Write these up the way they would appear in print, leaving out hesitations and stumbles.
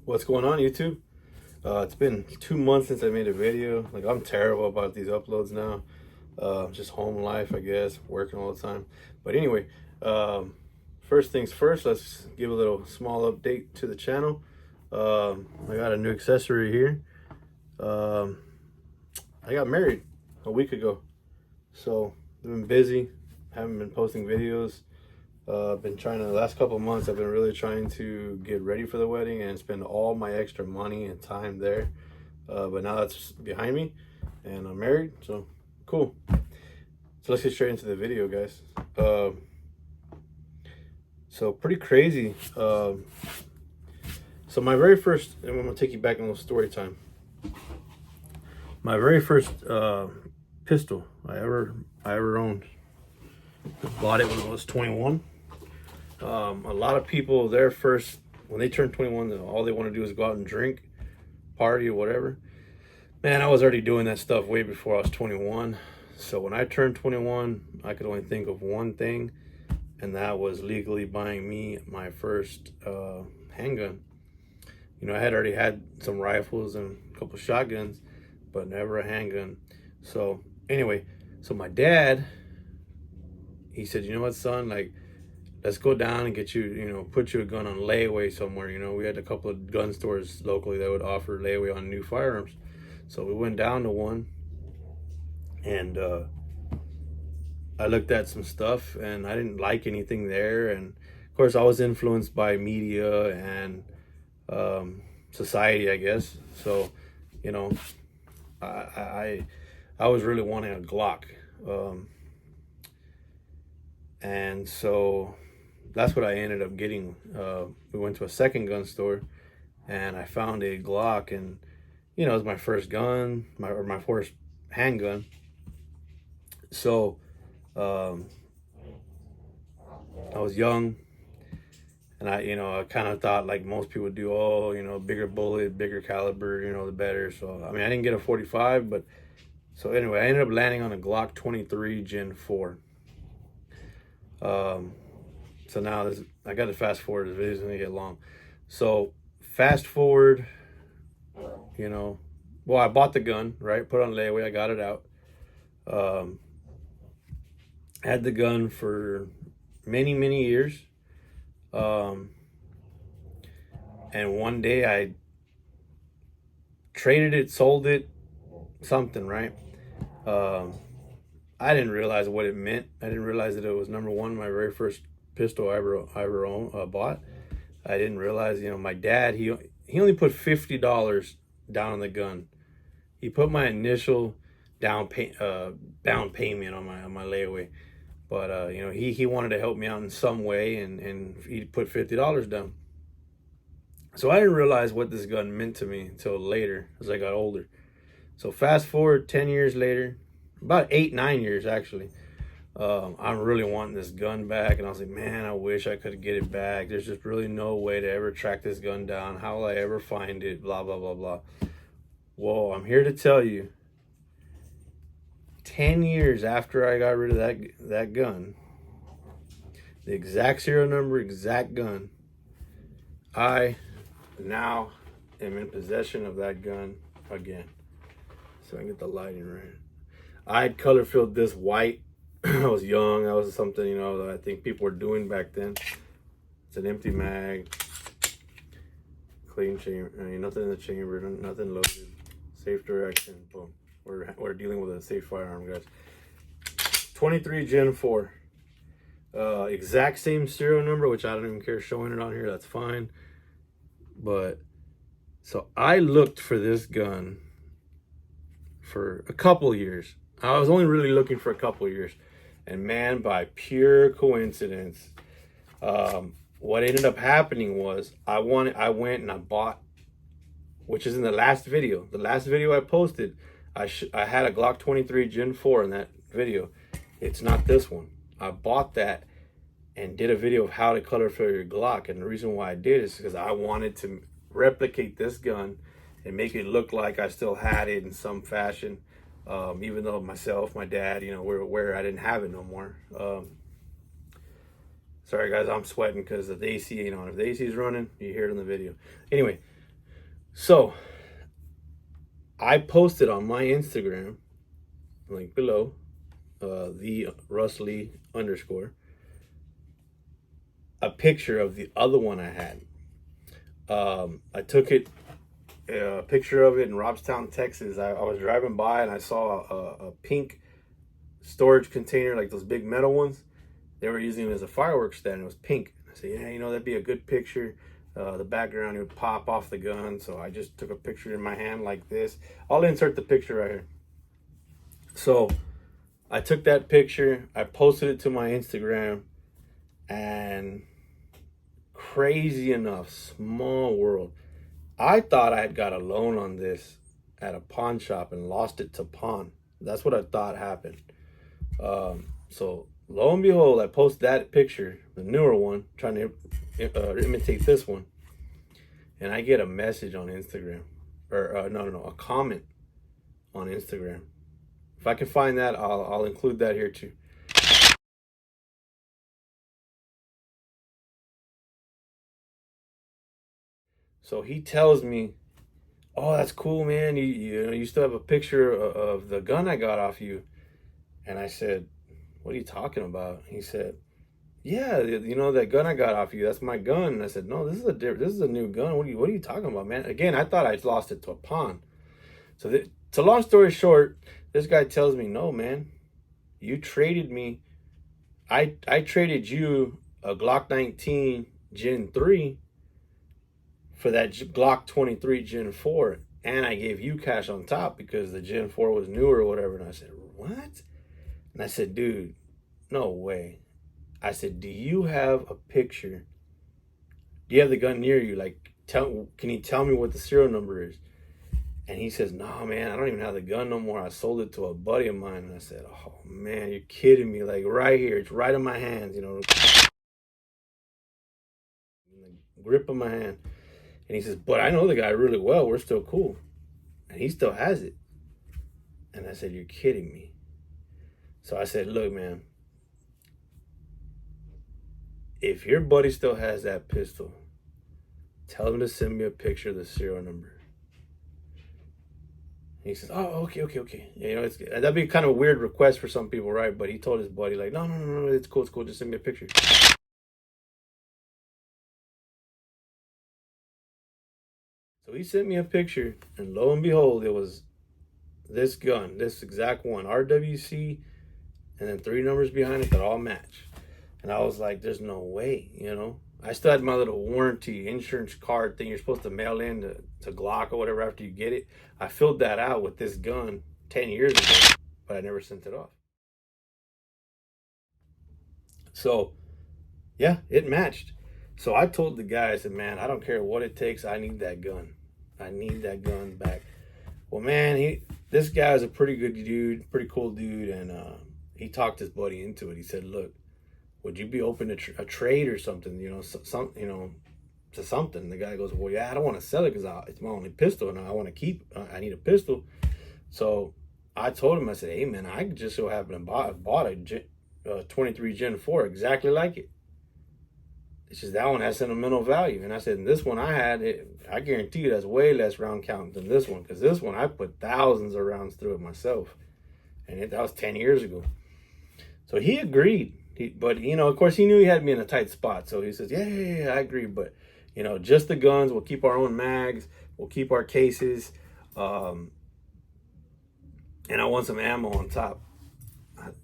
What's going on, YouTube? It's been 2 months since I made a video. Like, I'm terrible about these uploads now. Just home life, I guess, working all the time. But anyway, first things first, let's give a little small update to the channel. I got a new accessory here. I got married a week ago, so I've been busy, haven't been posting videos. I've been trying to, the last couple of months, I've been really trying to get ready for the wedding and spend all my extra money and time there. But now that's behind me and I'm married, so cool. So let's get straight into the video, guys. So pretty crazy. So my very first, and I'm gonna take you back in a little story time. My very first pistol I ever owned. Bought it when I was 21. A lot of people, their first, when they turn 21, all they want to do is go out and drink, party, or whatever. Man, I was already doing that stuff way before I was 21. So when I turned 21, I could only think of one thing, and that was legally buying me my first handgun. You know, I had already had some rifles and a couple shotguns, but never a handgun. So anyway, so my dad, he said, you know what, son, like, let's go down and get you, you know, put you a gun on layaway somewhere. You know, we had a couple of gun stores locally that would offer layaway on new firearms. So we went down to one, and I looked at some stuff, and I didn't like anything there. And of course, I was influenced by media and society, I guess. So, you know, I was really wanting a Glock. And so that's what I ended up getting. We went to a second gun store, and I found a Glock, and you know, it was my first gun, my first handgun. So I was young, and I kind of thought, like most people do, oh, you know, bigger bullet, bigger caliber, you know, the better. So I mean, I didn't get a 45, but so anyway, I ended up landing on a Glock 23 Gen 4. So now I got to fast forward, this video's gonna get long. So fast forward, you know, well, I bought the gun, right? Put it on layaway, I got it out. Had the gun for many years. And one day I traded it, sold it, something, right? I didn't realize what it meant. I didn't realize that it was, number one, my very first pistol I ever bought. I didn't realize, you know, my dad, he only put $50 down on the gun. He put my initial down payment on my layaway, but you know, he wanted to help me out in some way, and he put $50 down. So I didn't realize what this gun meant to me until later, as I got older. So fast forward 10 years later, about 8-9 years actually, I'm really wanting this gun back, and I was like, man, I wish I could get it back. There's just really no way to ever track this gun down. How will I ever find it? Blah blah blah blah. Well, I'm here to tell you, 10 years after I got rid of that gun, the exact serial number, exact gun, I now am in possession of that gun again. So I can get the lighting right. I had color filled this white. I was young. That was something, you know, that I think people were doing back then. It's an empty mag, clean chamber. I mean, nothing in the chamber, nothing loaded. Safe direction. Boom. We're dealing with a safe firearm, guys. 23 Gen 4. Exact same serial number, which I don't even care showing it on here. That's fine. But so I looked for this gun for a couple years. I was only really looking for a couple years, and man, by pure coincidence, what ended up happening was I went and I bought, which is in the last video. The last video I posted, I had a Glock 23 Gen 4 in that video. It's not this one. I bought that and did a video of how to color fill your Glock, and the reason why I did is because I wanted to replicate this gun and make it look like I still had it in some fashion. Even though myself, my dad, you know, were aware I didn't have it no more. Sorry guys, I'm sweating because the AC ain't on. If the AC is running, you hear it in the video. Anyway, So I posted on my Instagram, link below, the Russ Lee _ a picture of the other one I had. I took a picture of it in Robstown, Texas. I was driving by and I saw a pink storage container, like those big metal ones. They were using it as a fireworks stand. It was pink. I said, yeah, that'd be a good picture. The background, it would pop off the gun. So I just took a picture in my hand like this. I'll insert the picture right here. So I took that picture. I posted it to my Instagram. And crazy enough, small world, I thought I had got a loan on this at a pawn shop and lost it to pawn. That's what I thought happened. So lo and behold, I post that picture, the newer one, trying to imitate this one, and I get a message on Instagram, or a comment on Instagram. If I can find that, I'll include that here too. So he tells me, "Oh, that's cool, man. You still have a picture of the gun I got off you." And I said, "What are you talking about?" He said, "Yeah, that gun I got off you. That's my gun." And I said, "No, this is a new gun. What are you talking about, man?" Again, I thought I lost it to a pawn. So long story short, this guy tells me, "No, man, you traded me. I traded you a Glock 19 Gen 3 for that Glock 23 Gen 4, and I gave you cash on top because the Gen 4 was newer or whatever." And I said, "What?" And I said, "Dude, no way." I said, "Do you have a picture? Do you have the gun near you? Like, can you tell me what the serial number is?" And he says, "No, man, I don't even have the gun no more. I sold it to a buddy of mine." And I said, "Oh, man, you're kidding me. Like, right here. It's right in my hands, in the grip of my hand." And he says, "But I know the guy really well. We're still cool. And he still has it." And I said, "You're kidding me." So I said, "Look, man, if your buddy still has that pistol, tell him to send me a picture of the serial number." And he says, "Oh, okay. That'd be kind of a weird request for some people, right?" But he told his buddy, like, no, it's cool. Just send me a picture." So he sent me a picture, and lo and behold, it was this gun, this exact one, RWC, and then 3 numbers behind it that all match. And I was like, "There's no way, I still had my little warranty insurance card thing you're supposed to mail in to Glock or whatever after you get it. I filled that out with this gun 10 years ago, but I never sent it off. So, yeah, it matched. So I told the guy, I said, "Man, I don't care what it takes. I need that gun. I need that gun back." Well, man, this guy is a pretty good dude, pretty cool dude, and he talked his buddy into it. He said, "Look, would you be open to a trade or something? To something." The guy goes, "Well, yeah, I don't want to sell it because it's my only pistol, and I want to keep. I need a pistol." So I told him, I said, "Hey, man, I just so happen to bought a 23 Gen 4 exactly like it. It's just that one has sentimental value." And I said, "And this one I had, I guarantee you that's way less round count than this one, because this one I put thousands of rounds through it myself, and that was 10 years ago." So he agreed. But of course, he knew he had me in a tight spot. So he says, "Yeah, I agree. But just the guns. We'll keep our own mags. We'll keep our cases, and I want some ammo on top."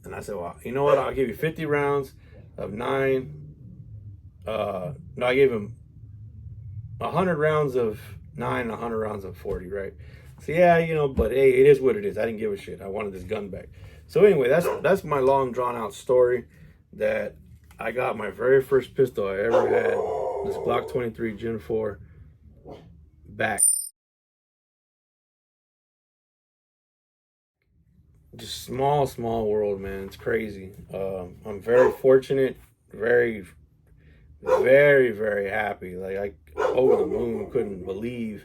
And I said, "Well, you know what? I'll give you 50 rounds of 9. No, I gave him 100 rounds of 9, 100 rounds of 40, right?" So yeah, but hey, it is what it is. I didn't give a shit. I wanted this gun back. So anyway, that's my long drawn out story that I got my very first pistol I ever had, this Glock 23 Gen 4, back. Just small world, man. It's crazy. I'm very fortunate, very, very happy. Like, I over the moon, couldn't believe.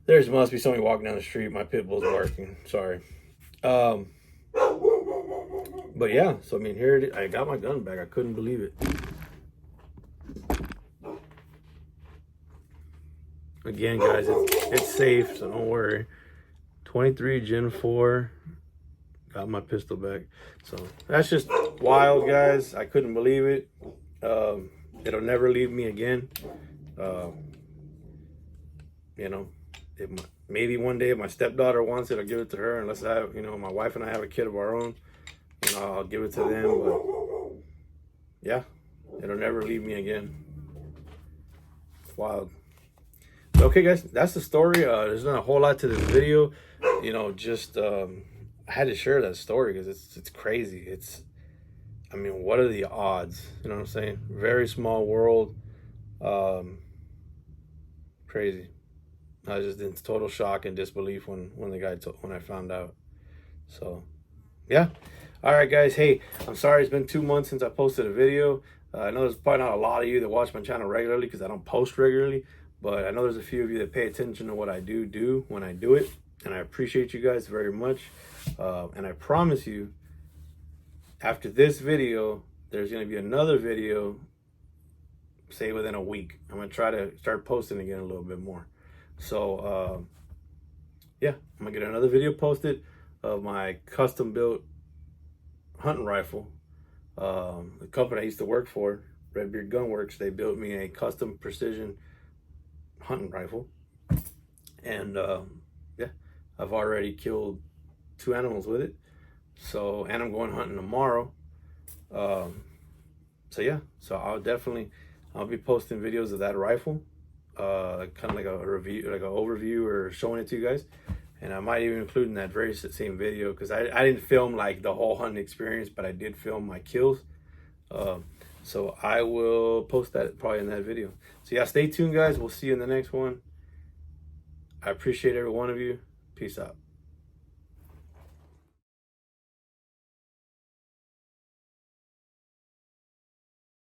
There must be somebody walking down the street. My pit bull's barking. Sorry. But yeah, so I mean, here it is. I got my gun back. I couldn't believe it. Again, guys, it's safe, so don't worry. 23 Gen 4. Got my pistol back. So that's just wild, guys. I couldn't believe it. It'll never leave me again. You know, maybe one day if my stepdaughter wants it, I'll give it to her. Unless I have, my wife and I have a kid of our own, I'll give it to them. But yeah, it'll never leave me again. It's wild. Okay, guys, that's the story. There's not a whole lot to this video. I had to share that story because it's crazy. What are the odds? You know what I'm saying? Very small world. Crazy. I was just in total shock and disbelief when I found out. So, yeah. All right, guys. Hey, I'm sorry it's been 2 months since I posted a video. I know there's probably not a lot of you that watch my channel regularly because I don't post regularly. But I know there's a few of you that pay attention to what I do when I do it. And I appreciate you guys very much. And I promise you, after this video, there's going to be another video, say within a week. I'm going to try to start posting again a little bit more. So, yeah, I'm going to get another video posted of my custom built hunting rifle. The company I used to work for, Redbeard Gunworks, they built me a custom precision hunting rifle. And yeah, I've already killed 2 animals with it. So, and I'm going hunting tomorrow. So yeah, so I'll be posting videos of that rifle, kind of like a review, like an overview, or showing it to you guys. And I might even include in that very same video, because I didn't film like the whole hunting experience, but I did film my kills. So I will post that probably in that video. So yeah, stay tuned, guys. We'll see you in the next one. I appreciate every one of you. Peace out.